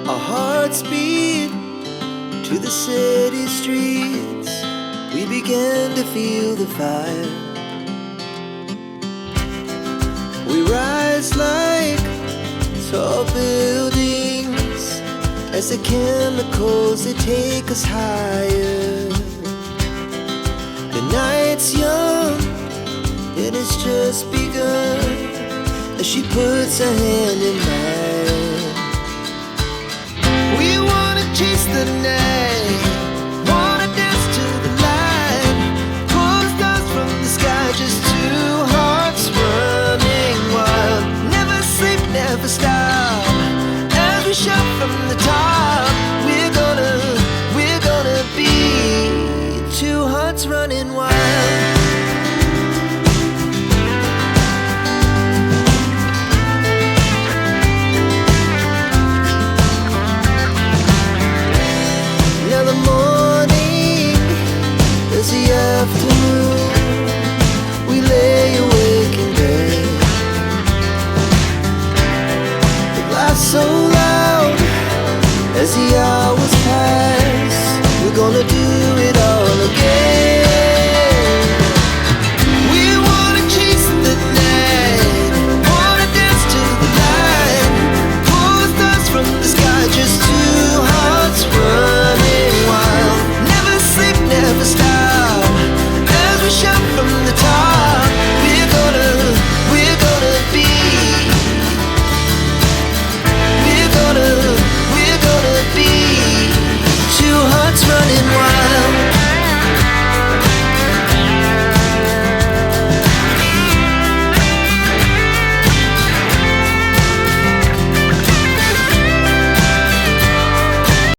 Our hearts beat to the city streets. We began to feel the fire. We rise like tall buildings as the chemicals, they take us higher. The night's young and it's just begun as she puts her hand in mine. We wanna chase the night, wanna dance to the light, pull the stars from the sky, just two hearts running wild. Never sleep, never stop, as we shout from the top. We're gonna be two hearts running wild. Now the morning is the afternoon. We lay awake in bed. The laughs so loud as the hours